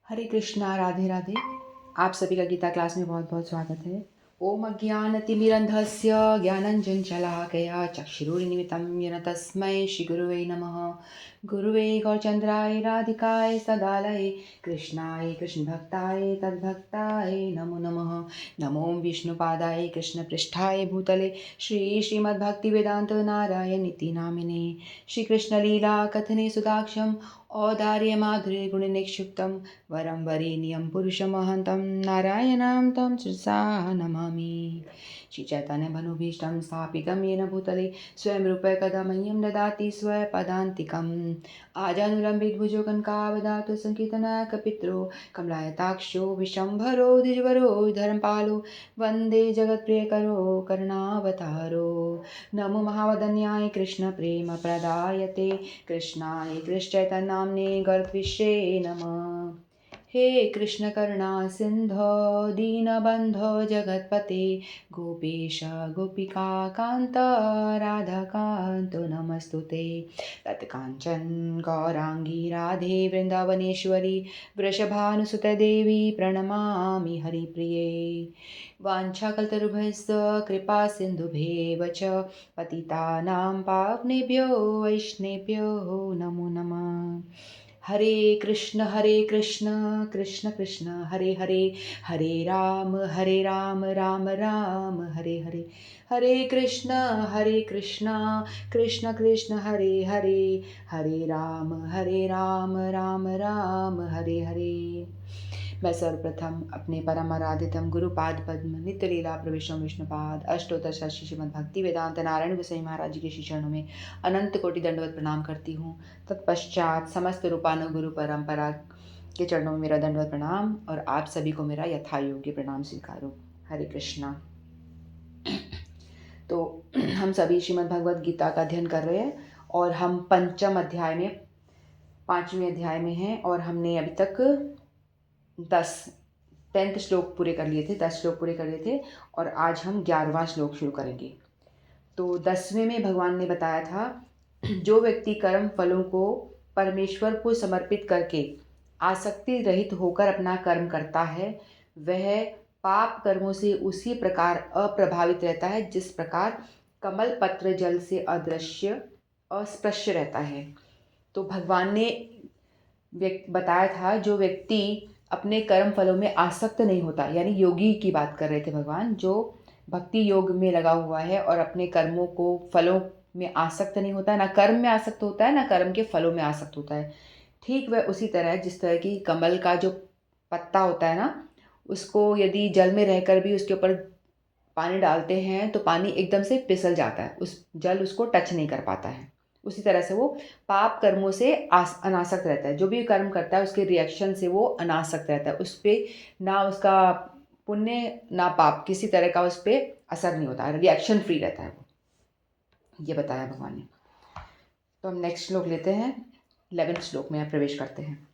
हरे कृष्णा, राधे राधे। आप सभी का गीता क्लास में बहुत बहुत स्वागत है। ओम अज्ञानतिमिरन्धस्य ज्ञानञ्जनशलाकया चक्षुरुन्मिलितं येन तस्मै श्रीगुरुवे नमः। गुरुवे गौरचन्द्राय राधिकाय सदालये कृष्णाय कृष्णभक्ताय तद्भक्ताय नमो नमः। नमो विष्णुपादाय कृष्णपृष्ठाय भूतले श्रीमद्भक्तिवेदान्त नारायणीति नामिने श्रीकृष्णलीला कथने सुदाक्षं औदार्यमाधुर्य गुणनिक्षिप्तं वरं वरेण्यं पुरुषमहन्तं नारायणं तं शिरसा नमामि। श्रीचैतन्यमनोभीष्टं स्थापितं येन भूतले स्वयं रूपः कदा मह्यं ददाति स्वपदान्तिकम् आजानुलम्बितभुजो कनकावदातु सङ्कीर्तनकपित्रो कमलायताक्षो विशम्भरो द्विजवरो धर्मपालो वन्दे जगत्प्रियकरो करुणावतारो। नमो महावदन्याय कृष्णप्रेमप्रदायते कृष्णाय कृष्णचैतन्यनाम्ने गौरद्विषे नमः। हे कृष्ण करुणा सिंधो दीनबन्धो जगत्पते गोपेश गोपिका कान्त राधाकान्तो नमस्तुते। तत्काञ्चन गौराङ्गी राधे वृन्दावनेश्वरी वृषभानुसुते देवी प्रणमामि हरिप्रिये। वाञ्छाकल्पतरुभ्यश्च कृपा सिन्धुभ्येव च पतितानां पावनेभ्यो वैष्णवेभ्यो नमो नमः। हरे कृष्ण कृष्ण कृष्ण हरे हरे, हरे राम राम राम हरे हरे। हरे कृष्ण कृष्ण कृष्ण हरे हरे, हरे राम राम राम हरे हरे। मैं सर्वप्रथम अपने परम आराधितम गुरुपाद पद्म नित्य लीला प्रविष्णु विष्णुपाद अष्टोत्तर शास्त्री श्रीमद् भक्ति वेदांत नारायण गोसाई महाराज जी के श्री चरणों में अनंत कोटि दंडवत प्रणाम करती हूँ। तत्पश्चात समस्त रूपानु गुरु परंपरा के चरणों में मेरा दंडवत प्रणाम और आप सभी को मेरा यथा योग्य प्रणाम स्वीकारो। हरे कृष्णा। तो हम सभी श्रीमद् भगवद गीता का अध्ययन कर रहे हैं और हम पंचम अध्याय में 5वें अध्याय में हैं और हमने अभी तक 10 श्लोक पूरे कर लिए थे, 10 श्लोक पूरे कर लिए थे और आज हम 11वां श्लोक शुरू करेंगे। तो 10वें में भगवान ने बताया था जो व्यक्ति कर्म फलों को परमेश्वर को समर्पित करके आसक्ति रहित होकर अपना कर्म करता है वह पाप कर्मों से उसी प्रकार अप्रभावित रहता है जिस प्रकार कमल पत्र जल से अदृश्य अस्पृश्य रहता है। तो भगवान ने बताया था जो व्यक्ति अपने कर्म फलों में आसक्त नहीं होता, यानी योगी की बात कर रहे थे भगवान, जो भक्ति योग में लगा हुआ है और अपने कर्मों को फलों में आसक्त नहीं होता है, ना कर्म में आसक्त होता है ना कर्म के फलों में आसक्त होता है। ठीक वह उसी तरह जिस तरह की कमल का जो पत्ता होता है ना, उसको यदि जल में रहकर भी उसके ऊपर पानी डालते हैं तो पानी एकदम से फिसल जाता है, उस जल उसको टच नहीं कर पाता है। उसी तरह से वो पाप कर्मों से अनासक्त रहता है। जो भी कर्म करता है उसके रिएक्शन से वो अनासक्त रहता है, उस पर ना उसका पुण्य ना पाप किसी तरह का उस पर असर नहीं होता है, रिएक्शन फ्री रहता है वो। ये बताया भगवान ने। तो हम नेक्स्ट श्लोक लेते हैं, 11वें श्लोक में प्रवेश करते हैं।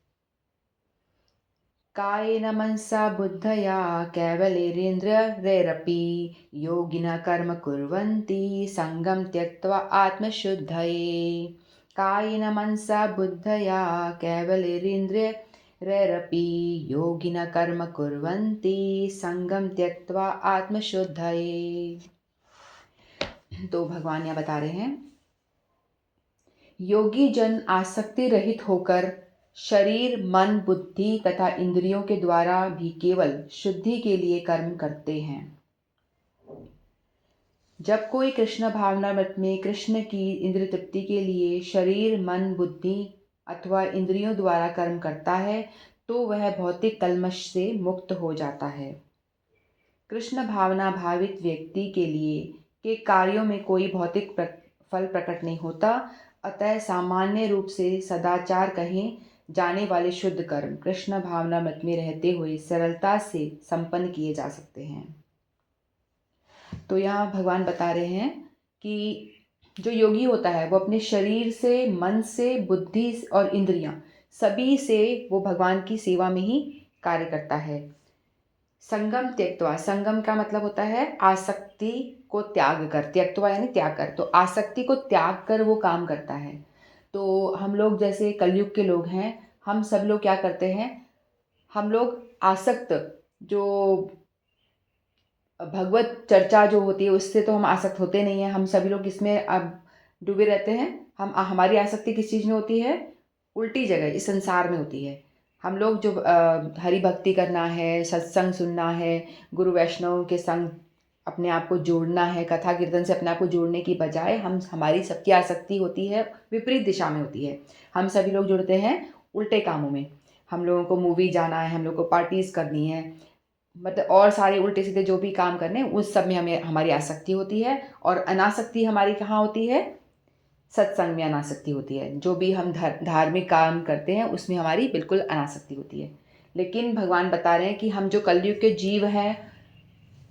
कायेन मनसा बुद्धया कैवल्येन्द्रियैरपि योगिनः कर्म कुर्वन्ति संगं त्यक्त्वा आत्मशुद्धये। कायेन मनसा बुद्धया कैवल्येन्द्रियैरपि योगिनः कर्म कुर्वन्ति संगं त्यक्त्वा आत्मशुद्धये। तो भगवान यहाँ बता रहे हैं योगी जन आसक्ति रहित होकर शरीर मन बुद्धि तथा इंद्रियों के द्वारा भी केवल शुद्धि के लिए कर्म करते हैं। जब कोई कृष्ण भावनामृत में कृष्ण की इंद्रिय तृप्ति के लिए शरीर मन बुद्धि अथवा इंद्रियों द्वारा कर्म करता है तो वह भौतिक कल्मश से मुक्त हो जाता है। कृष्ण भावना भावित व्यक्ति के लिए के कार्यों में कोई भौतिक फल प्रकट नहीं होता, अतः सामान्य रूप से सदाचार कहे जाने वाले शुद्ध कर्म कृष्ण भावना मत में रहते हुए सरलता से संपन्न किए जा सकते हैं। तो यहाँ भगवान बता रहे हैं कि जो योगी होता है वो अपने शरीर से मन से बुद्धि और इंद्रियां सभी से वो भगवान की सेवा में ही कार्य करता है। संगम त्यक्त्वा, संगम का मतलब होता है आसक्ति को त्याग कर, त्यक्त्वा यानी त्याग कर, तो आसक्ति को त्याग कर वो काम करता है। तो हम लोग जैसे कलयुग के लोग हैं, हम सब लोग क्या करते हैं, हम लोग आसक्त, जो भगवत चर्चा जो होती है उससे तो हम आसक्त होते नहीं हैं। हम सभी लोग इसमें अब डूबे रहते हैं। हमारी आसक्ति किस चीज़ में होती है? उल्टी जगह, इस संसार में होती है। हम लोग जो हरि भक्ति करना है, सत्संग सुनना है, गुरु वैष्णव के संग अपने आप को जोड़ना है, कथा कीर्तन से अपने आप को जोड़ने की बजाय हमारी सबकी आसक्ति होती है विपरीत दिशा में होती है। हम सभी लोग जुड़ते हैं उल्टे कामों में। हम लोगों को मूवी जाना है, हम लोग को पार्टीज़ करनी है, मतलब और सारे उल्टे सीधे जो भी काम करने उस सब में हमें हमारी आसक्ति होती है। और अनासक्ति हमारी कहाँ होती है? सत्संग में अनासक्ति होती है। जो भी हम धार्मिक काम करते हैं उसमें हमारी बिल्कुल अनासक्ति होती है। लेकिन भगवान बता रहे हैं कि हम जो कलयुग के जीव हैं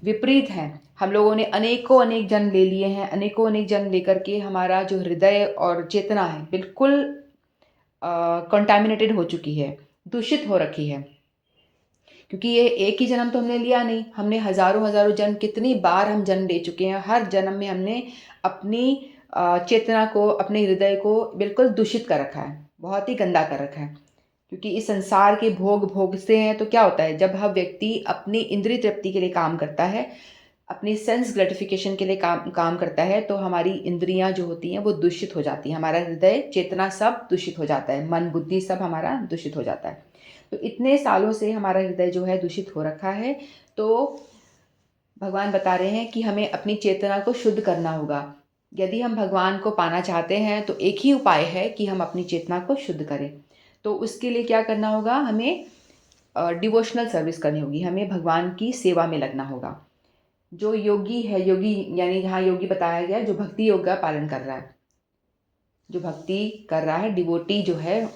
विपरीत हैं। हम लोगों ने अनेकों अनेक जन्म ले लिए हैं, अनेकों अनेक जन्म लेकर के हमारा जो हृदय और चेतना है बिल्कुल कंटामिनेटेड हो चुकी है, दूषित हो रखी है। क्योंकि ये एक ही जन्म तो हमने लिया नहीं, हमने हज़ारों हज़ारों जन्म, कितनी बार हम जन्म ले चुके हैं। हर जन्म में हमने अपनी चेतना को, अपने हृदय को बिल्कुल दूषित कर रखा है, बहुत ही गंदा कर रखा है। क्योंकि इस संसार के भोग भोगते हैं तो क्या होता है, जब हम व्यक्ति अपनी इंद्रिय तृप्ति के लिए काम करता है, अपनी सेंस ग्रेटिफिकेशन के लिए काम करता है, तो हमारी इंद्रियां जो होती हैं वो दूषित हो जाती हैं, हमारा हृदय चेतना सब दूषित हो जाता है, मन बुद्धि सब हमारा दूषित हो जाता है। तो इतने सालों से हमारा हृदय जो है दूषित हो रखा है। तो भगवान बता रहे हैं कि हमें अपनी चेतना को शुद्ध करना होगा। यदि हम भगवान को पाना चाहते हैं तो एक ही उपाय है कि हम अपनी चेतना को शुद्ध करें। तो उसके लिए क्या करना होगा? हमें डिवोशनल सर्विस करनी होगी, हमें भगवान की सेवा में लगना होगा। जो योगी है, योगी यानी यहाँ योगी बताया गया जो भक्ति योग का पालन कर रहा है, जो भक्ति कर रहा है, डिवोटी जो है,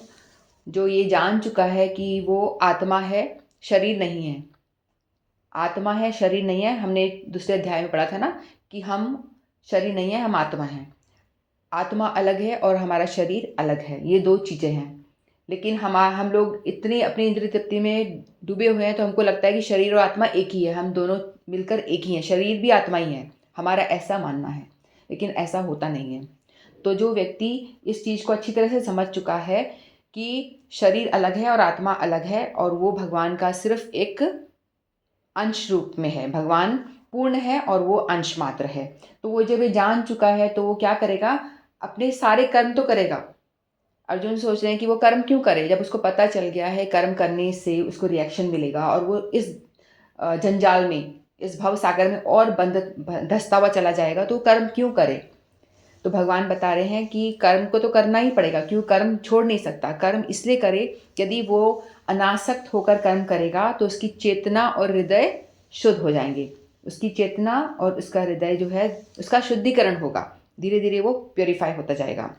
जो ये जान चुका है कि वो आत्मा है, शरीर नहीं है। आत्मा है, शरीर नहीं है। हमने दूसरे अध्याय में पढ़ा था ना कि हम शरीर नहीं है, हम आत्मा हैं। आत्मा अलग है और हमारा शरीर अलग है, ये दो चीज़ें हैं। लेकिन हम लोग इतनी अपनी इंद्रिय तृप्ति में डूबे हुए हैं तो हमको लगता है कि शरीर और आत्मा एक ही है, हम दोनों मिलकर एक ही हैं, शरीर भी आत्मा ही है, हमारा ऐसा मानना है। लेकिन ऐसा होता नहीं है। तो जो व्यक्ति इस चीज़ को अच्छी तरह से समझ चुका है कि शरीर अलग है और आत्मा अलग है और वो भगवान का सिर्फ एक अंश रूप में है, भगवान पूर्ण है और वो अंश मात्र है, तो वो जब ये जान चुका है तो वो क्या करेगा? अपने सारे कर्म तो करेगा। अर्जुन सोच रहे हैं कि वो कर्म क्यों करे, जब उसको पता चल गया है कर्म करने से उसको रिएक्शन मिलेगा और वो इस जंजाल में, इस भव सागर में और धंसता हुआ चला जाएगा, तो कर्म क्यों करे? तो भगवान बता रहे हैं कि कर्म को तो करना ही पड़ेगा, क्यों कर्म छोड़ नहीं सकता। कर्म इसलिए करे, यदि वो अनासक्त होकर कर्म करेगा तो उसकी चेतना और हृदय शुद्ध हो जाएंगे। उसकी चेतना और उसका हृदय जो है उसका शुद्धिकरण होगा, धीरे धीरे वो प्योरीफाई होता जाएगा।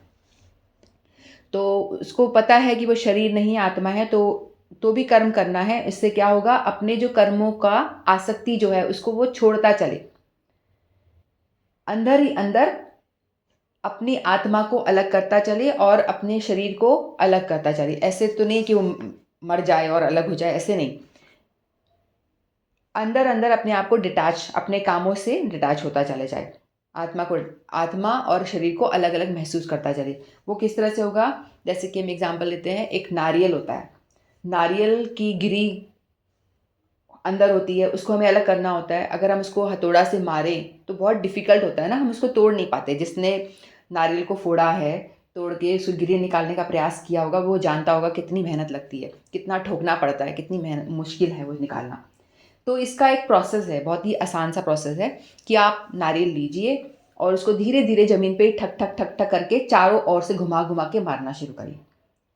तो उसको पता है कि वो शरीर नहीं आत्मा है, तो भी कर्म करना है। इससे क्या होगा? अपने जो कर्मों का आसक्ति जो है उसको वो छोड़ता चले, अंदर ही अंदर अपनी आत्मा को अलग करता चले और अपने शरीर को अलग करता चले। ऐसे तो नहीं कि वो मर जाए और अलग हो जाए, ऐसे नहीं। अंदर अंदर अपने आप को डिटैच, अपने कामों से डिटैच होता चले जाए, आत्मा और शरीर को अलग अलग महसूस करता चले। वो किस तरह से होगा? जैसे कि हम एग्जाम्पल लेते हैं, एक नारियल होता है, नारियल की गिरी अंदर होती है, उसको हमें अलग करना होता है। अगर हम उसको हथौड़ा से मारें तो बहुत डिफ़िकल्ट होता है ना, हम उसको तोड़ नहीं पाते। जिसने नारियल को फोड़ा है, तोड़ के उसको गिरी निकालने का प्रयास किया होगा, वो जानता होगा कितनी मेहनत लगती है, कितना ठोकना पड़ता है, कितनी मुश्किल है वो निकालना। तो इसका एक प्रोसेस है, बहुत ही आसान सा प्रोसेस है कि आप नारियल लीजिए और उसको धीरे धीरे ज़मीन पे ठक ठक ठक ठक करके चारों ओर से घुमा घुमा के मारना शुरू करिए।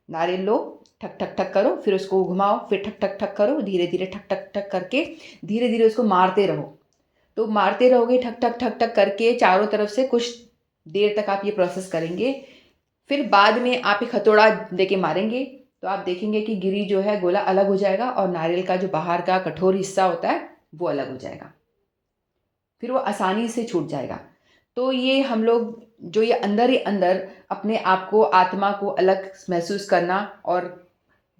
नारियल लो, ठक ठक ठक करो, फिर उसको घुमाओ, फिर ठक ठक ठक करो, धीरे धीरे ठक ठक ठक करके धीरे धीरे उसको मारते रहो। तो मारते रहोगे ठक ठक ठक ठक करके चारों तरफ से, कुछ देर तक आप ये प्रोसेस करेंगे। फिर बाद में आप एक हथौड़ा लेके मारेंगे तो आप देखेंगे कि गिरी जो है, गोला अलग हो जाएगा और नारियल का जो बाहर का कठोर हिस्सा होता है वो अलग हो जाएगा, फिर वो आसानी से छूट जाएगा। तो ये हम लोग जो ये अंदर ही अंदर अपने आप को, आत्मा को अलग महसूस करना और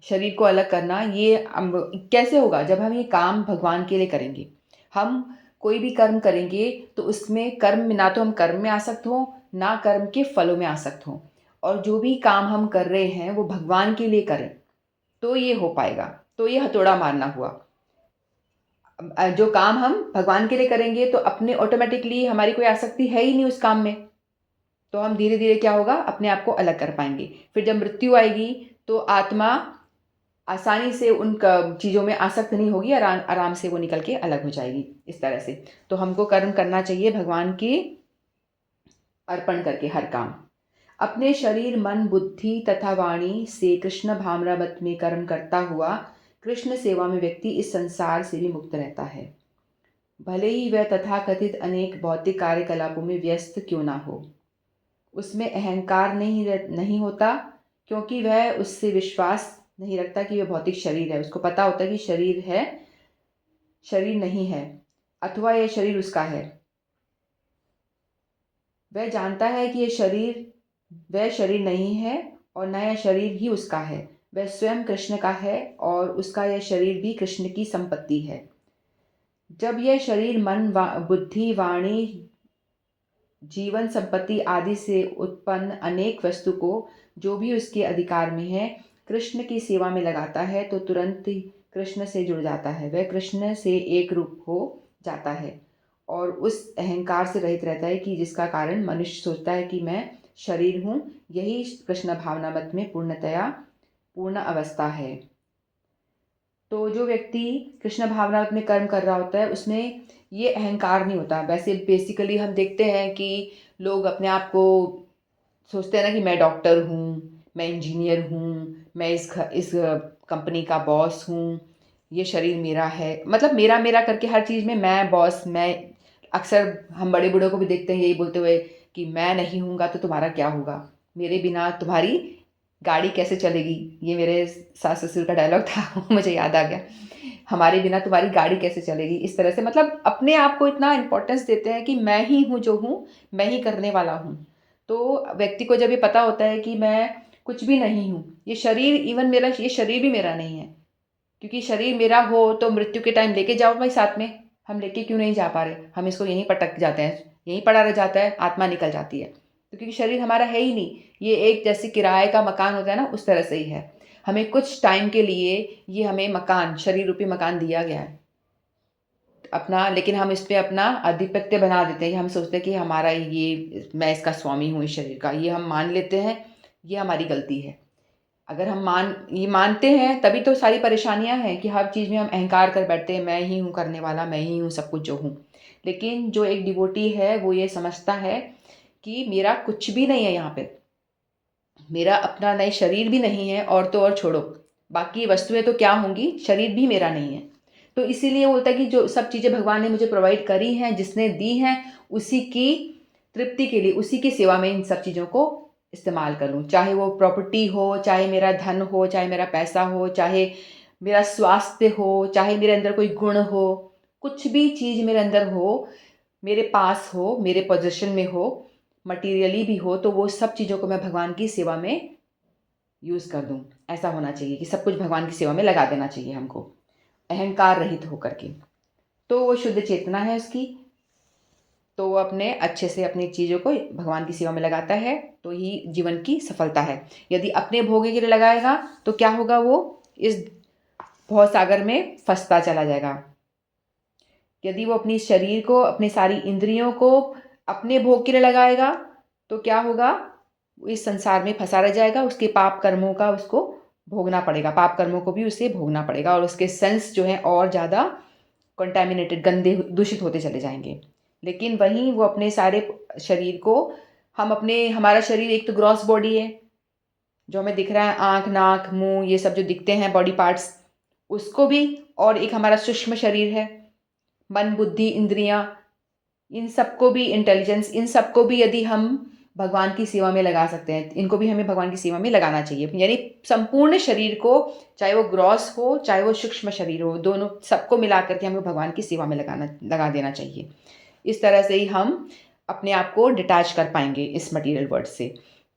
शरीर को अलग करना, ये कैसे होगा? जब हम ये काम भगवान के लिए करेंगे। हम कोई भी कर्म करेंगे तो उसमें कर्म में ना तो हम कर्म में आसक्त हों, ना कर्म के फलों में आसक्त हों, और जो भी काम हम कर रहे हैं वो भगवान के लिए करें, तो ये हो पाएगा। तो ये हथौड़ा मारना हुआ। जो काम हम भगवान के लिए करेंगे तो अपने ऑटोमेटिकली हमारी कोई आसक्ति है ही नहीं उस काम में, तो हम धीरे धीरे क्या होगा, अपने आप को अलग कर पाएंगे। फिर जब मृत्यु आएगी तो आत्मा आसानी से उन चीज़ों में आसक्त नहीं होगी, आराम आराम से वो निकल के अलग हो जाएगी इस तरह से। तो हमको कर्म करना चाहिए भगवान की अर्पण करके हर काम। अपने शरीर, मन, बुद्धि तथा वाणी से कृष्ण भावनावत में कर्म करता हुआ कृष्ण सेवा में व्यक्ति इस संसार से भी मुक्त रहता है, भले ही वह तथाकथित अनेक भौतिक कार्यकलापों में व्यस्त क्यों ना हो। उसमें अहंकार नहीं होता, क्योंकि वह उससे विश्वास नहीं रखता कि वह भौतिक शरीर है। उसको पता होता है कि शरीर है, शरीर नहीं है, अथवा यह शरीर उसका है। वह जानता है कि वह शरीर नहीं है और न यह शरीर ही उसका है। वह स्वयं कृष्ण का है और उसका यह शरीर भी कृष्ण की संपत्ति है। जब यह शरीर मन, बुद्धि, वाणी, जीवन, संपत्ति आदि से उत्पन्न अनेक वस्तु को जो भी उसके अधिकार में है कृष्ण की सेवा में लगाता है तो तुरंत ही कृष्ण से जुड़ जाता है। वह कृष्ण से एक रूप हो जाता है और उस अहंकार से रहित रहता है कि जिसका कारण मनुष्य सोचता है कि मैं शरीर हूँ। यही कृष्ण भावनामत में पूर्ण अवस्था है। तो जो व्यक्ति कृष्ण भावनामत में कर्म कर रहा होता है उसमें ये अहंकार नहीं होता। वैसे बेसिकली हम देखते हैं कि लोग अपने आप को सोचते हैं ना कि मैं डॉक्टर हूँ, मैं इंजीनियर हूँ, मैं इस कंपनी का बॉस हूँ, ये शरीर मेरा है, मतलब मेरा मेरा करके हर चीज़ में मैं बॉस। मैं अक्सर हम बड़े बूढ़ों को भी देखते हैं यही बोलते हुए कि मैं नहीं हूँगा तो तुम्हारा क्या होगा, मेरे बिना तुम्हारी गाड़ी कैसे चलेगी। ये मेरे सास ससुर का डायलॉग था मुझे याद आ गया, हमारे बिना तुम्हारी गाड़ी कैसे चलेगी। इस तरह से मतलब अपने आप को इतना इम्पोर्टेंस देते हैं कि मैं ही हूँ जो हूँ, मैं ही करने वाला हूँ। तो व्यक्ति को जब ये पता होता है कि मैं कुछ भी नहीं हूँ, ये शरीर, इवन मेरा ये शरीर भी मेरा नहीं है, क्योंकि शरीर मेरा हो तो मृत्यु के टाइम लेके जाओ भाई साथ में, हम लेके क्यों नहीं जा पा रहे, हम इसको यहीं पटक जाते हैं, यहीं पड़ा रह जाता है, आत्मा निकल जाती है। तो क्योंकि शरीर हमारा है ही नहीं, ये एक जैसे किराए का मकान होता है ना, उस तरह से ही है। हमें कुछ टाइम के लिए ये हमें मकान, शरीर रूपी मकान दिया गया है अपना, लेकिन हम इस पे अपना आधिपत्य बना देते हैं। हम सोचते हैं कि हमारा ये, मैं इसका स्वामी हूँ इस शरीर का, ये हम मान लेते हैं। ये हमारी गलती है। अगर हम ये मानते हैं तभी तो सारी परेशानियां हैं कि हर चीज़ में हम अहंकार कर बैठते हैं, मैं ही हूँ करने वाला, मैं ही हूँ सब कुछ जो हूँ। लेकिन जो एक डिवोटी है वो ये समझता है कि मेरा कुछ भी नहीं है यहाँ पे, मेरा अपना नए शरीर भी नहीं है, और तो और छोड़ो बाकी वस्तुएं तो क्या होंगी, शरीर भी मेरा नहीं है। तो इसीलिए बोलता है कि जो सब चीज़ें भगवान ने मुझे प्रोवाइड करी हैं, जिसने दी हैं, उसी की तृप्ति के लिए, उसी की सेवा में इन सब चीज़ों को इस्तेमाल कर लूँ। चाहे वो प्रॉपर्टी हो, चाहे मेरा धन हो, चाहे मेरा पैसा हो, चाहे मेरा स्वास्थ्य हो, चाहे मेरे अंदर कोई गुण हो, कुछ भी चीज़ मेरे अंदर हो, मेरे पास हो, मेरे पोजीशन में हो, मटीरियली भी हो, तो वो सब चीज़ों को मैं भगवान की सेवा में यूज़ कर दूँ। ऐसा होना चाहिए कि सब कुछ भगवान की सेवा में लगा देना चाहिए हमको, अहंकार रहित होकर के। तो वो शुद्ध चेतना है उसकी, तो वो अपने अच्छे से अपनी चीज़ों को भगवान की सेवा में लगाता है, तो ही जीवन की सफलता है। यदि अपने भोग के लिए लगाएगा तो क्या होगा, वो इस भव सागर में फंसता चला जाएगा। यदि वो अपनी शरीर को, अपनी सारी इंद्रियों को अपने भोग के लिए लगाएगा तो क्या होगा, वो इस संसार में फंसा रह जाएगा। उसके पाप कर्मों का उसको भोगना पड़ेगा, पाप कर्मों को भी उसे भोगना पड़ेगा, और उसके सेंस जो हैं और ज़्यादा कंटेमिनेटेड, गंदे, दूषित होते चले जाएंगे। लेकिन वहीं वो अपने सारे शरीर को, हमारा शरीर एक तो ग्रॉस बॉडी है जो हमें दिख रहा है, आँख, नाक, मुंह, ये सब जो दिखते हैं बॉडी पार्ट्स, उसको भी, और एक हमारा सूक्ष्म शरीर है, मन, बुद्धि, इंद्रियां, इन सबको भी, इंटेलिजेंस, इन सबको भी यदि हम भगवान की सेवा में लगा सकते हैं, इनको भी हमें भगवान की सेवा में लगाना चाहिए। यानी संपूर्ण शरीर को, चाहे वो ग्रॉस हो चाहे वो सूक्ष्म शरीर हो, दोनों सबको मिला करके हमें भगवान की सेवा में लगा देना चाहिए। इस तरह से ही हम अपने आप को डिटैच कर पाएंगे इस मटेरियल वर्ल्ड से।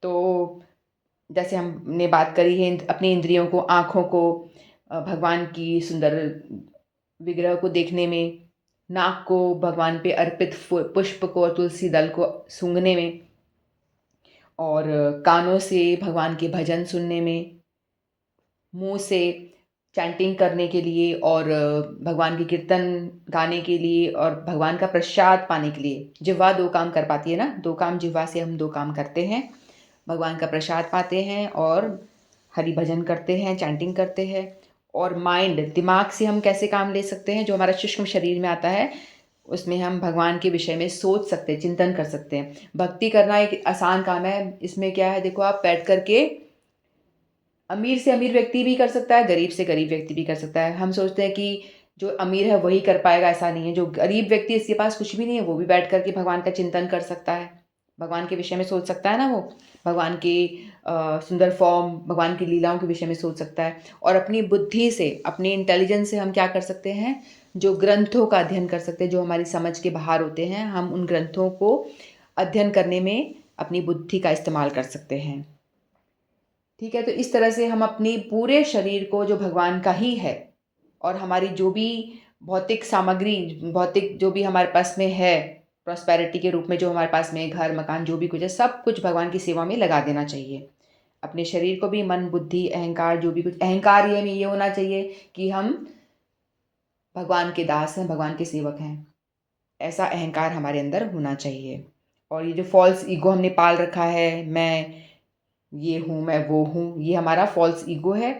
तो जैसे हमने बात करी है अपनी इंद्रियों को, आँखों को भगवान की सुंदर विग्रह को देखने में, नाक को भगवान पे अर्पित पुष्प को और तुलसी दल को सूंघने में, और कानों से भगवान के भजन सुनने में, मुंह से चैंटिंग करने के लिए और भगवान के कीर्तन गाने के लिए और भगवान का प्रसाद पाने के लिए जिह्वा 2 काम कर पाती है ना, 2 काम जिह्वा से हम 2 काम करते हैं। भगवान का प्रसाद पाते हैं और हरि भजन करते हैं, चैंटिंग करते हैं। और माइंड, दिमाग से हम कैसे काम ले सकते हैं, जो हमारा सूक्ष्म शरीर में आता है, उसमें हम भगवान के विषय में सोच सकते हैं, चिंतन कर सकते हैं। भक्ति करना एक आसान काम है। इसमें क्या है, देखो आप बैठ कर के अमीर से अमीर व्यक्ति भी कर सकता है, गरीब से गरीब व्यक्ति भी कर सकता है। हम सोचते हैं कि जो अमीर है वही कर पाएगा, ऐसा नहीं है। जो गरीब व्यक्ति इसके पास कुछ भी नहीं है, वो भी बैठ कर के भगवान का चिंतन कर सकता है, भगवान के विषय में सोच सकता है ना वो। भगवान की सुंदर फॉर्म, भगवान की लीलाओं के विषय में सोच सकता है। और अपनी बुद्धि से, अपनी इंटेलिजेंस से हम क्या कर सकते हैं, जो ग्रंथों का अध्ययन कर सकते हैं, जो हमारी समझ के बाहर होते हैं, हम उन ग्रंथों को अध्ययन करने में अपनी बुद्धि का इस्तेमाल कर सकते हैं। ठीक है, तो इस तरह से हम अपनी पूरे शरीर को, जो भगवान का ही है, और हमारी जो भी भौतिक सामग्री, भौतिक जो भी हमारे पास में है, प्रॉस्पेरिटी के रूप में जो हमारे पास में घर मकान जो भी कुछ है, सब कुछ भगवान की सेवा में लगा देना चाहिए। अपने शरीर को भी, मन बुद्धि अहंकार, जो भी कुछ अहंकार ये में ये होना चाहिए कि हम भगवान के दास हैं, भगवान के सेवक हैं, ऐसा अहंकार हमारे अंदर होना चाहिए। और ये जो फॉल्स ईगो हमने पाल रखा है, मैं ये हूँ, मैं वो हूँ, ये हमारा फॉल्स ईगो है,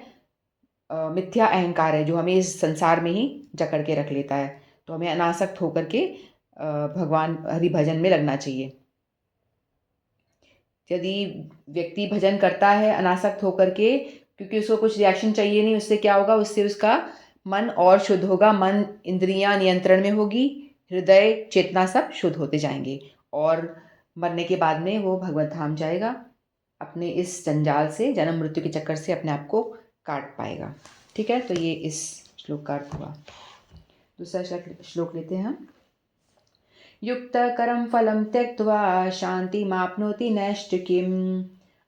मिथ्या अहंकार है, जो हमें इस संसार में ही जकड़ के रख लेता है। तो हमें अनासक्त होकर के भगवान हरि भजन में लगना चाहिए। यदि व्यक्ति भजन करता है अनासक्त होकर के, क्योंकि उसको कुछ रिएक्शन चाहिए नहीं, उससे क्या होगा, उससे उसका मन और शुद्ध होगा, मन इंद्रियां नियंत्रण में होगी, हृदय चेतना सब शुद्ध होते जाएंगे, और मरने के बाद में वो भगवत धाम जाएगा, अपने इस जंजाल से, जन्म मृत्यु के चक्कर से अपने आप को काट पाएगा। ठीक है, तो ये इस श्लोक का अर्थ हुआ। दूसरा श्लोक लेते हैं हम। युक्तकरं फलं त्यक्त्वा शान्तिमाप्नोति नैष्ठिकीम्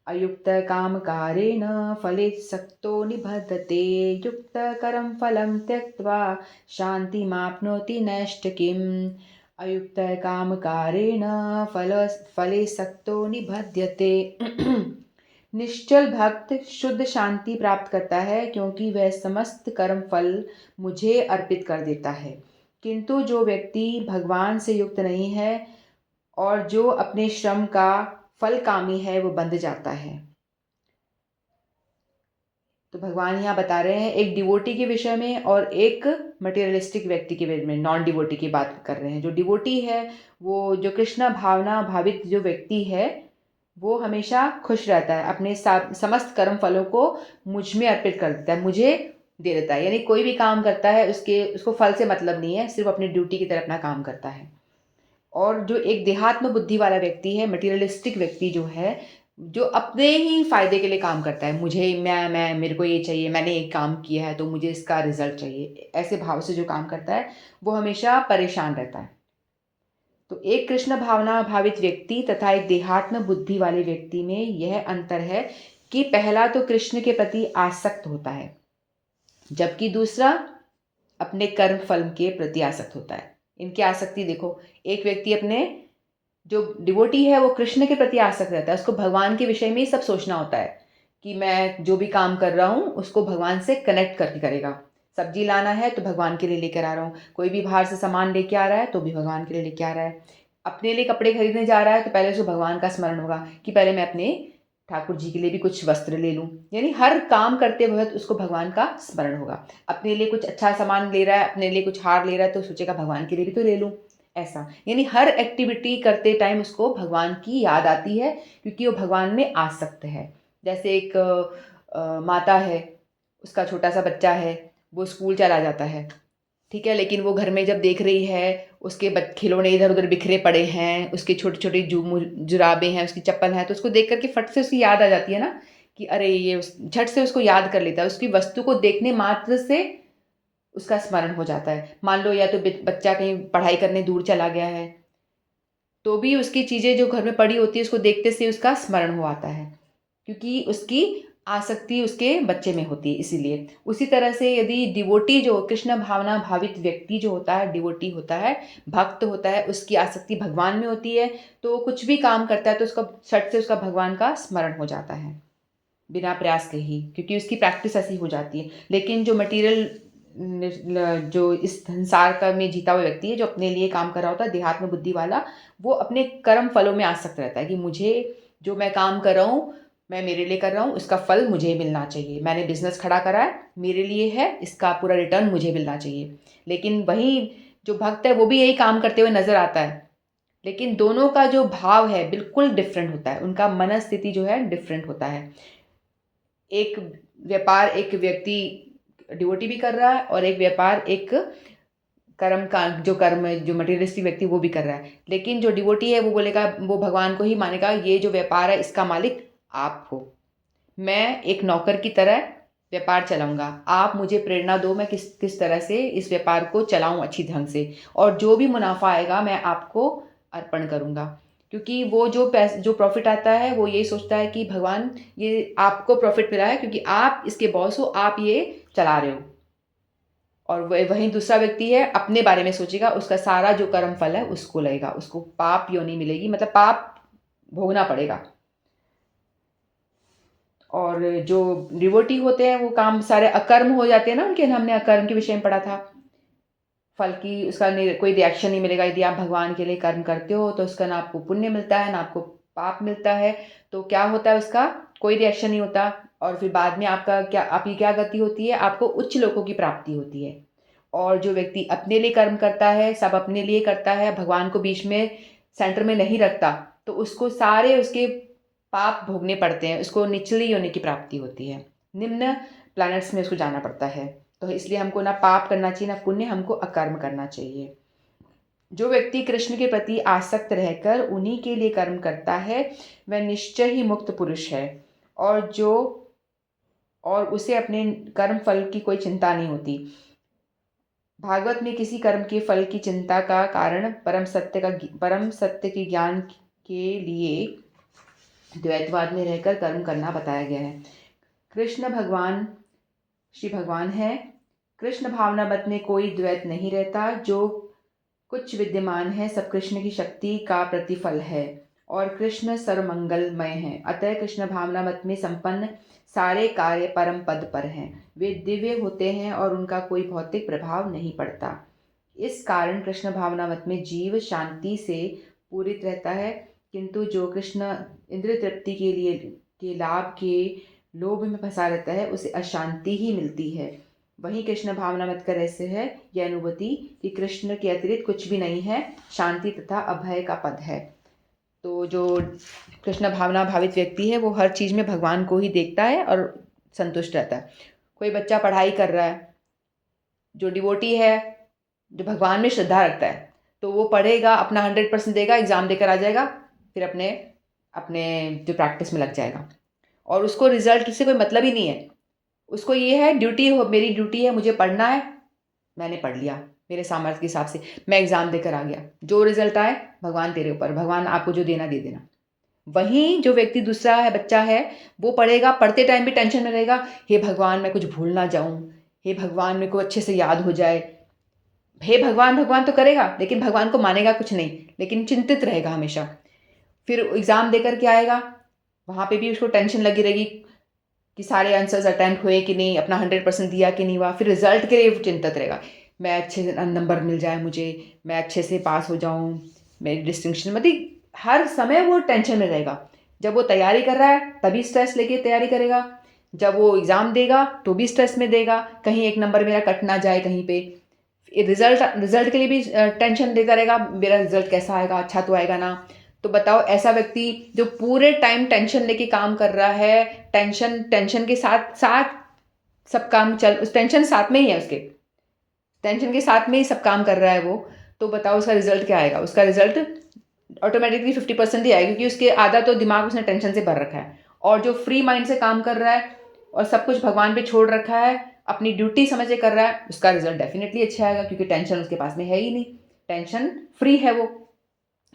अयुक्तकामकारेण फलेत्सक्तो निबध्यते। युक्तकरं फलं त्यक्त्वा शान्तिमाप्नोति नैष्ठिकीम् अयुक्तकामकारेण फलेत्सक्तो निबध्यते। निश्चल भक्त शुद्ध शांति प्राप्त करता है, क्योंकि वह समस्त कर्म फल मुझे अर्पित कर देता है। किंतु जो व्यक्ति भगवान से युक्त नहीं है और जो अपने श्रम का फल कामी है, वो बंध जाता है। तो भगवान यहाँ बता रहे हैं एक डिवोटी के विषय में और एक मटेरियलिस्टिक व्यक्ति के विषय में, नॉन डिवोटी की बात कर रहे हैं। जो डिवोटी है, वो जो कृष्ण भावना भावित जो व्यक्ति है, वो हमेशा खुश रहता है, अपने समस्त कर्म फलों को मुझ में अर्पित कर देता है, मुझे दे देता है। यानी कोई भी काम करता है, उसको फल से मतलब नहीं है, सिर्फ अपनी ड्यूटी की तरह अपना काम करता है। और जो एक देहात्म बुद्धि वाला व्यक्ति है, मटीरियलिस्टिक व्यक्ति जो है, जो अपने ही फायदे के लिए काम करता है, मुझे मैं मेरे को ये चाहिए, मैंने एक काम किया है तो मुझे इसका रिजल्ट चाहिए, ऐसे भाव से जो काम करता है, वो हमेशा परेशान रहता है। तो एक कृष्ण भावना भावित व्यक्ति तथा एक देहात्म बुद्धि वाले व्यक्ति में यह अंतर है कि पहला तो कृष्ण के प्रति आसक्त होता है, जबकि दूसरा अपने कर्म फल के प्रति आसक्त होता है। इनकी आसक्ति देखो, एक व्यक्ति अपने, जो डिवोटी है वो कृष्ण के प्रति आसक्त रहता है, उसको भगवान के विषय में ही सब सोचना होता है कि मैं जो भी काम कर रहा हूँ उसको भगवान से कनेक्ट करके करेगा। सब्जी लाना है तो भगवान के लिए लेकर आ रहा हूँ, कोई भी बाहर से सामान लेके आ रहा है तो भी भगवान के लिए लेके आ रहा है, अपने लिए कपड़े खरीदने जा रहा है तो पहले उसको भगवान का स्मरण होगा कि पहले मैं अपने ठाकुर जी के लिए भी कुछ वस्त्र ले लूँ। यानी हर काम करते वक्त उसको भगवान का स्मरण होगा। अपने लिए कुछ अच्छा सामान ले रहा है, अपने लिए कुछ हार ले रहा है तो सोचेगा भगवान के लिए भी तो ले लूँ, ऐसा। यानी हर एक्टिविटी करते टाइम उसको भगवान की याद आती है, क्योंकि वो भगवान में आसक्त है। जैसे एक माता है, उसका छोटा सा बच्चा है, वो स्कूल चला जाता है, ठीक है, लेकिन वो घर में जब देख रही है उसके खिलौने इधर उधर बिखरे पड़े हैं, उसकी छोटी छोटी जुराबें हैं, उसकी चप्पल है, तो उसको देख करके फट से उसकी याद आ जाती है ना कि अरे ये, झट से उसको याद कर लेता है, उसकी वस्तु को देखने मात्र से उसका स्मरण हो जाता है। मान लो या तो बच्चा कहीं पढ़ाई करने दूर चला गया है, तो भी उसकी चीज़ें जो घर में पड़ी होती है उसको देखते से उसका स्मरण हो आता है, क्योंकि उसकी आसक्ति उसके बच्चे में होती है, इसीलिए। उसी तरह से यदि डिवोटी, जो कृष्ण भावना भावित व्यक्ति जो होता है, डिवोटी होता है, भक्त होता है, उसकी आसक्ति भगवान में होती है, तो कुछ भी काम करता है तो उसका झट से उसका भगवान का स्मरण हो जाता है। बिना प्रयास के ही, क्योंकि उसकी प्रैक्टिस ऐसी हो जाती है। लेकिन जो मटीरियल जो इस संसार का में जीता हुआ व्यक्ति है, जो अपने लिए काम कर रहा होता है, देहात्म बुद्धि वाला, वो अपने कर्म फलों में आसक्त रहता है कि मुझे जो मैं काम कर रहा हूँ, मैं मेरे लिए कर रहा हूँ, उसका फल मुझे मिलना चाहिए। मैंने बिजनेस खड़ा करा है, मेरे लिए है, इसका पूरा रिटर्न मुझे मिलना चाहिए। लेकिन वही जो भक्त है वो भी यही काम करते हुए नजर आता है, लेकिन दोनों का जो भाव है बिल्कुल डिफरेंट होता है, उनका मनस्थिति जो है डिफरेंट होता है। एक व्यापार एक व्यक्ति डिवोटी भी कर रहा है, और एक व्यापार एक कर्म का जो मटेरियलिस्टिक व्यक्ति वो भी कर रहा है। लेकिन जो डिवोटी है वो बोलेगा, वो भगवान को ही मानेगा, ये जो व्यापार है इसका मालिक आप हो, मैं एक नौकर की तरह व्यापार चलाऊंगा, आप मुझे प्रेरणा दो मैं किस किस तरह से इस व्यापार को चलाऊं अच्छी ढंग से, और जो भी मुनाफा आएगा मैं आपको अर्पण करूंगा। क्योंकि वो जो प्रॉफिट आता है वो ये सोचता है कि भगवान, ये आपको प्रॉफिट मिला है क्योंकि आप इसके बॉस हो, आप ये चला रहे हो। और वहीं दूसरा व्यक्ति है, अपने बारे में सोचेगा, उसका सारा जो कर्म फल है उसको लगेगा, उसको पाप योनि मिलेगी, मतलब पाप भोगना पड़ेगा। और जो डिवोटी होते हैं वो काम सारे अकर्म हो जाते हैं ना उनके, हमने अकर्म के विषय में पढ़ा था। फल की उसका कोई रिएक्शन नहीं मिलेगा। यदि आप भगवान के लिए कर्म करते हो तो उसका ना आपको पुण्य मिलता है ना आपको पाप मिलता है। तो क्या होता है, उसका कोई रिएक्शन नहीं होता, और फिर बाद में आपकी क्या गति होती है, आपको उच्च लोकों की प्राप्ति होती है। और जो व्यक्ति अपने लिए कर्म करता है, सब अपने लिए करता है, भगवान को बीच में सेंटर में नहीं रखता, तो उसको सारे उसके पाप भोगने पड़ते हैं, उसको निचली योनि की प्राप्ति होती है, निम्न प्लैनेट्स में उसको जाना पड़ता है। तो इसलिए हमको ना पाप करना चाहिए ना पुण्य, हमको अकर्म करना चाहिए। जो व्यक्ति कृष्ण के प्रति आसक्त रहकर उन्हीं के लिए कर्म करता है वह निश्चय ही मुक्त पुरुष है, और उसे अपने कर्म फल की कोई चिंता नहीं होती। भागवत में किसी कर्म के फल की चिंता का कारण परम सत्य के ज्ञान के लिए द्वैतवाद में रहकर कर्म करना बताया गया है। कृष्ण भगवान श्री भगवान है। कृष्ण भावना मत में कोई द्वैत नहीं रहता। जो कुछ विद्यमान है सब कृष्ण की शक्ति का प्रतिफल है, और कृष्ण सर्वमंगलमय है। अतः कृष्ण भावना मत में संपन्न सारे कार्य परम पद पर हैं। वे दिव्य होते हैं और उनका कोई भौतिक प्रभाव नहीं पड़ता। इस कारण कृष्ण भावना मत में जीव शांति से पूरित रहता है, किंतु जो कृष्ण इंद्रिय तृप्ति के लिए के लाभ के लोभ में फंसा रहता है उसे अशांति ही मिलती है। वही कृष्ण भावना मत का रहस्य है यह अनुभूति कि कृष्ण के अतिरिक्त कुछ भी नहीं है, शांति तथा अभय का पद है। तो जो कृष्ण भावना भावित व्यक्ति है वो हर चीज़ में भगवान को ही देखता है और संतुष्ट रहता है। कोई बच्चा पढ़ाई कर रहा है, जो डिवोटी है, जो भगवान में श्रद्धा रखता है, तो वो पढ़ेगा, अपना 100% देगा, एग्ज़ाम देकर आ जाएगा, फिर अपने अपने जो प्रैक्टिस में लग जाएगा, और उसको रिजल्ट से कोई मतलब ही नहीं है। उसको ये है मेरी ड्यूटी है, मुझे पढ़ना है, मैंने पढ़ लिया मेरे सामर्थ्य के हिसाब से, मैं एग्ज़ाम देकर आ गया, जो रिजल्ट आए भगवान तेरे ऊपर, भगवान आपको जो देना दे देना। वहीं जो व्यक्ति दूसरा है, बच्चा है, वो पढ़ेगा, पढ़ते टाइम भी टेंशन में रहेगा, हे भगवान मैं कुछ भूल ना जाऊं, हे भगवान मेरे को अच्छे से याद हो जाए। हे भगवान भगवान तो करेगा लेकिन भगवान को मानेगा कुछ नहीं, लेकिन चिंतित रहेगा हमेशा। फिर एग्ज़ाम देकर के आएगा, वहाँ पे भी उसको टेंशन लगी रहेगी कि सारे आंसर्स अटेम्प्ट हुए कि नहीं, अपना 100% दिया कि नहीं हुआ। फिर रिजल्ट के लिए चिंतित रहेगा, मैं अच्छे से नंबर मिल जाए मुझे, मैं अच्छे से पास हो जाऊँ, मेरी डिस्टिंक्शन, मतलब हर समय वो टेंशन में रहेगा। जब वो तैयारी कर रहा है तभी स्ट्रेस लेके तैयारी करेगा, जब वो एग्ज़ाम देगा तो भी स्ट्रेस में देगा, कहीं एक नंबर मेरा कट ना जाए कहीं पे। रिजल्ट के लिए भी टेंशन लेता रहेगा, मेरा रिजल्ट कैसा आएगा, अच्छा तो आएगा ना। तो बताओ, ऐसा व्यक्ति जो पूरे टाइम टेंशन लेके काम कर रहा है, टेंशन के साथ साथ सब काम उस टेंशन साथ में ही है, उसके टेंशन के साथ में ही सब काम कर रहा है वो, तो बताओ उसका रिजल्ट क्या आएगा। उसका रिजल्ट ऑटोमेटिकली 50% ही आएगा, क्योंकि उसके आधा तो दिमाग उसने टेंशन से भर रखा है। और जो फ्री माइंड से काम कर रहा है और सब कुछ भगवान पे छोड़ रखा है, अपनी ड्यूटी समझ के कर रहा है, उसका रिजल्ट डेफिनेटली अच्छा आएगा, क्योंकि टेंशन उसके पास में है ही नहीं, टेंशन फ्री है वो,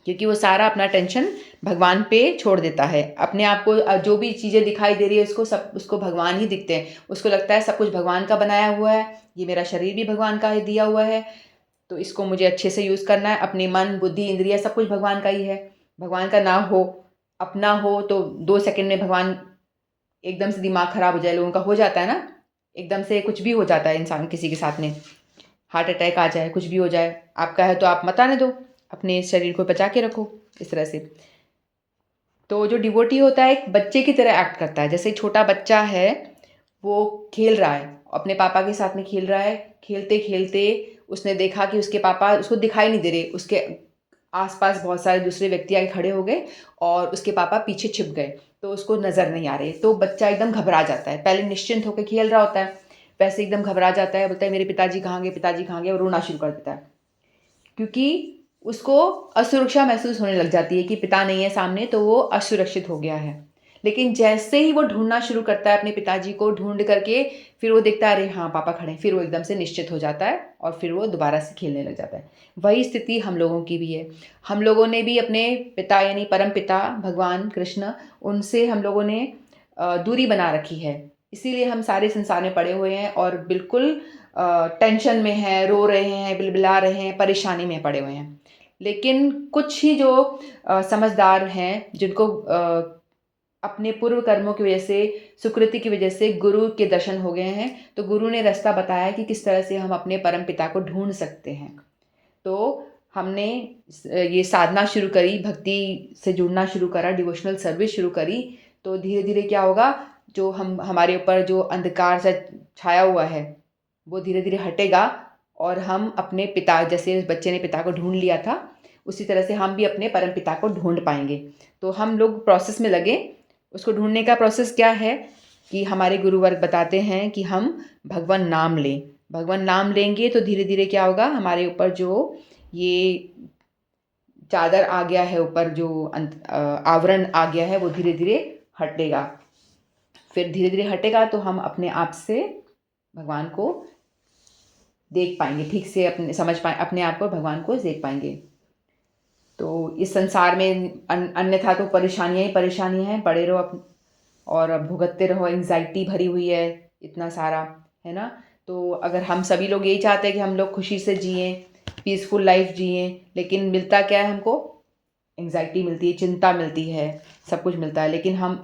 क्योंकि वो सारा अपना टेंशन भगवान पे छोड़ देता है। अपने आप को जो भी चीज़ें दिखाई दे रही है उसको भगवान ही दिखते हैं। उसको लगता है सब कुछ भगवान का बनाया हुआ है, ये मेरा शरीर भी भगवान का ही दिया हुआ है, तो इसको मुझे अच्छे से यूज़ करना है। अपनी मन बुद्धि इंद्रिय सब कुछ भगवान का ही है, भगवान का ना हो अपना हो तो 2 सेकंड में भगवान एकदम से दिमाग ख़राब हो जाए, लोगों का हो जाता है ना, एकदम से कुछ भी हो जाता है इंसान किसी के साथ में, हार्ट अटैक आ जाए, कुछ भी हो जाए। आपका है तो आप मत आने दो, अपने शरीर को बचा के रखो इस तरह से। तो जो डिवोटी होता है एक बच्चे की तरह एक्ट करता है। जैसे छोटा बच्चा है, वो खेल रहा है, अपने पापा के साथ में खेल रहा है, खेलते खेलते उसने देखा कि उसके पापा उसको दिखाई नहीं दे रहे, उसके आसपास बहुत सारे दूसरे व्यक्ति आके खड़े हो गए और उसके पापा पीछे छिप गए, तो उसको नज़र नहीं आ रहे। तो बच्चा एकदम घबरा जाता है, पहले निश्चिंत होकर खेल रहा होता है, वैसे एकदम घबरा जाता है, बोलता है मेरे पिताजी कहाँ गए, पिताजी कहाँ गए, और रोना शुरू कर देता है, क्योंकि उसको असुरक्षा महसूस होने लग जाती है कि पिता नहीं है सामने, तो वो असुरक्षित हो गया है। लेकिन जैसे ही वो ढूंढना शुरू करता है अपने पिताजी को, ढूंढ करके फिर वो देखता है अरे हाँ पापा खड़े हैं, फिर वो एकदम से निश्चित हो जाता है और फिर वो दोबारा से खेलने लग जाता है। वही स्थिति हम लोगों की भी है। हम लोगों ने भी अपने पिता यानी परम पिता भगवान कृष्ण, उनसे हम लोगों ने दूरी बना रखी है। इसीलिए हम सारे संसार में पड़े हुए हैं और बिल्कुल टेंशन में हैं, रो रहे हैं, बिलबिला रहे हैं, परेशानी में पड़े हुए हैं। लेकिन कुछ ही जो समझदार हैं, जिनको अपने पूर्व कर्मों की वजह से, सुकृति की वजह से गुरु के दर्शन हो गए हैं, तो गुरु ने रास्ता बताया कि किस तरह से हम अपने परम पिता को ढूंढ सकते हैं। तो हमने ये साधना शुरू करी, भक्ति से जुड़ना शुरू करा, डिवोशनल सर्विस शुरू करी, तो धीरे धीरे क्या होगा, जो हमारे ऊपर जो अंधकार सा छाया हुआ है वो धीरे धीरे हटेगा और हम अपने पिता, जैसे उस बच्चे ने पिता को ढूंढ लिया था, उसी तरह से हम भी अपने परम पिता को ढूंढ पाएंगे। तो हम लोग प्रोसेस में लगे। उसको ढूंढने का प्रोसेस क्या है कि हमारे गुरुवर्ग बताते हैं कि हम भगवान नाम लें। भगवान नाम लेंगे तो धीरे धीरे क्या होगा, हमारे ऊपर जो ये चादर आ गया है, ऊपर जो आवरण आ गया है, वो धीरे धीरे हटेगा। फिर धीरे धीरे हटेगा तो हम अपने आप से भगवान को देख पाएंगे, ठीक से अपने समझ पाए, अपने आप को भगवान को देख पाएंगे। तो इस संसार में अन्यथा तो परेशानियां ही परेशानियां हैं, पड़े रहो और भुगतते रहो, एंजाइटी भरी हुई है इतना सारा, है ना। तो अगर हम सभी लोग यही चाहते हैं कि हम लोग खुशी से जिएं, पीसफुल लाइफ जिएं, लेकिन मिलता क्या है हमको, एंजाइटी मिलती है, चिंता मिलती है, सब कुछ मिलता है, लेकिन हम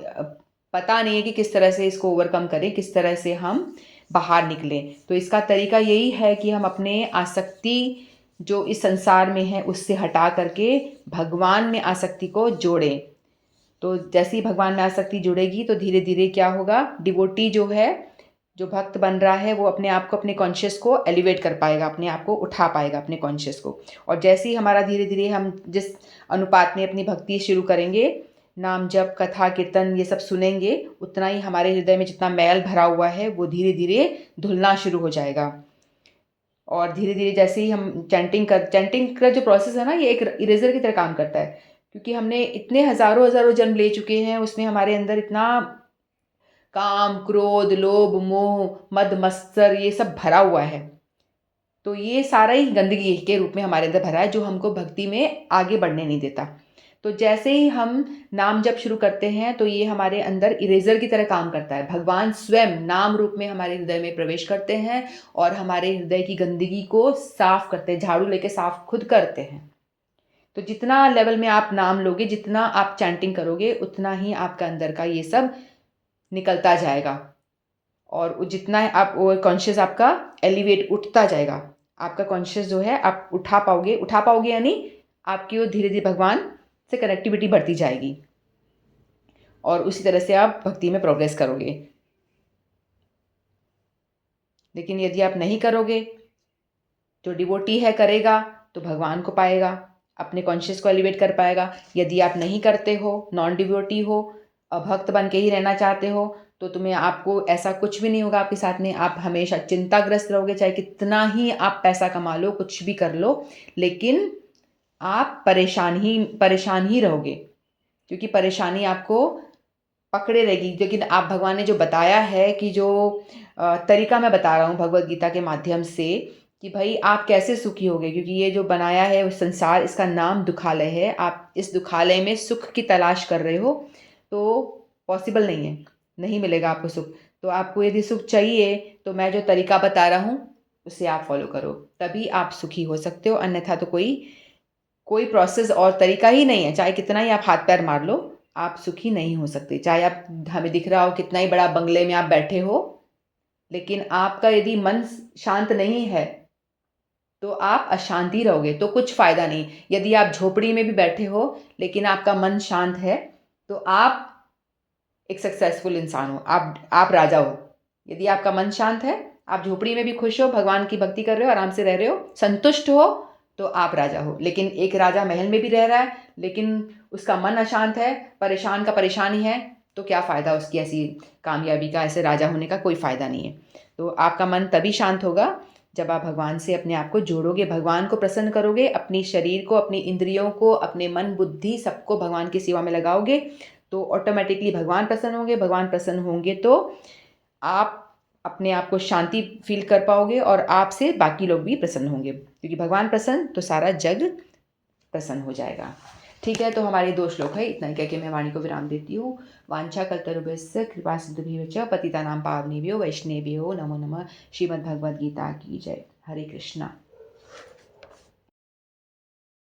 पता नहीं है कि किस तरह से इसको ओवरकम करें, किस तरह से हम बाहर निकलें। तो इसका तरीका यही है कि हम अपने आसक्ति जो इस संसार में है उससे हटा करके भगवान में आसक्ति को जोड़ें। तो जैसे ही भगवान में आसक्ति जुड़ेगी तो धीरे धीरे क्या होगा, डिवोटी जो है, जो भक्त बन रहा है, वो अपने आप को, अपने कॉन्शियस को एलिवेट कर पाएगा, अपने आप को उठा पाएगा, अपने कॉन्शियस को। और जैसे ही हमारा धीरे धीरे हम जिस अनुपात में अपनी भक्ति शुरू करेंगे, नाम जप कथा कीर्तन ये सब सुनेंगे, उतना ही हमारे हृदय में जितना मैल भरा हुआ है वो धीरे धीरे धुलना शुरू हो जाएगा। और धीरे धीरे जैसे ही हम चैंटिंग का जो प्रोसेस है ना, ये एक इरेजर की तरह काम करता है, क्योंकि हमने इतने हज़ारों हज़ारों जन्म ले चुके हैं, उसमें हमारे अंदर इतना काम क्रोध लोभ मोह मद मत्सर ये सब भरा हुआ है। तो ये सारा ही गंदगी के रूप में हमारे अंदर भरा है, जो हमको भक्ति में आगे बढ़ने नहीं देता। तो जैसे ही हम नाम जप शुरू करते हैं तो ये हमारे अंदर इरेजर की तरह काम करता है। भगवान स्वयं नाम रूप में हमारे हृदय में प्रवेश करते हैं और हमारे हृदय की गंदगी को साफ करते हैं, झाड़ू लेके साफ खुद करते हैं। तो जितना लेवल में आप नाम लोगे, जितना आप चैंटिंग करोगे, उतना ही आपका अंदर का ये सब निकलता जाएगा और जितना आप वो कॉन्शियस आपका एलिवेट उठता जाएगा। आपका कॉन्शियस जो है आप उठा पाओगे यानी आपकी वो धीरे धीरे भगवान से कनेक्टिविटी बढ़ती जाएगी और उसी तरह से आप भक्ति में प्रोग्रेस करोगे। लेकिन यदि आप नहीं करोगे, जो डिवोटी है करेगा तो भगवान को पाएगा, अपने कॉन्शियस को एलिवेट कर पाएगा। यदि आप नहीं करते हो, नॉन डिवोटी हो, अभक्त बन के ही रहना चाहते हो, तो तुम्हें आपको ऐसा कुछ भी नहीं होगा आपके साथ में। आप हमेशा चिंताग्रस्त रहोगे, चाहे कितना ही आप पैसा कमा लो, कुछ भी कर लो, लेकिन आप परेशान ही रहोगे, क्योंकि परेशानी आपको पकड़े रहेगी। लेकिन आप भगवान ने जो बताया है कि जो तरीका मैं बता रहा हूँ भगवत गीता के माध्यम से, कि भाई आप कैसे सुखी होगे, क्योंकि ये जो बनाया है उस संसार, इसका नाम दुखालय है। आप इस दुखालय में सुख की तलाश कर रहे हो तो पॉसिबल नहीं है, नहीं मिलेगा आपको सुख। तो आपको यदि सुख चाहिए तो मैं जो तरीका बता रहा हूँ उसे आप फॉलो करो, तभी आप सुखी हो सकते हो। अन्यथा तो कोई प्रोसेस और तरीका ही नहीं है, चाहे कितना ही आप हाथ पैर मार लो, आप सुखी नहीं हो सकते। चाहे आप हमें दिख रहा हो कितना ही बड़ा बंगले में आप बैठे हो, लेकिन आपका यदि मन शांत नहीं है तो आप अशांति रहोगे, तो कुछ फ़ायदा नहीं। यदि आप झोपड़ी में भी बैठे हो लेकिन आपका मन शांत है तो आप एक सक्सेसफुल इंसान हो, आप राजा हो। यदि आपका मन शांत है, आप झोपड़ी में भी खुश हो, भगवान की भक्ति कर रहे हो, आराम से रह रहे हो, संतुष्ट हो, तो आप राजा हो। लेकिन एक राजा महल में भी रह रहा है लेकिन उसका मन अशांत है, परेशान का परेशान ही है, तो क्या फ़ायदा उसकी ऐसी कामयाबी का, ऐसे राजा होने का कोई फ़ायदा नहीं है। तो आपका मन तभी शांत होगा जब आप भगवान से अपने आप को जोड़ोगे, भगवान को प्रसन्न करोगे, अपनी शरीर को, अपनी इंद्रियों को, अपने मन बुद्धि सबको भगवान की सेवा में लगाओगे, तो ऑटोमेटिकली भगवान प्रसन्न होंगे। भगवान प्रसन्न होंगे तो आप अपने आप को शांति फील कर पाओगे और आपसे बाकी लोग भी प्रसन्न होंगे, क्योंकि भगवान प्रसन्न तो सारा जग प्रसन्न हो जाएगा। ठीक है, तो हमारे 2 श्लोक है, इतना ही कह के मैं वाणी को विराम देती हूँ। वांछा कल्पतरुभ्यश्च कृपा सिन्धुभ्यः च पतितानां पावनेभ्यो वैष्णवेभ्यो नमो नमः। श्रीमद् भगवद गीता की जय। हरे कृष्णा।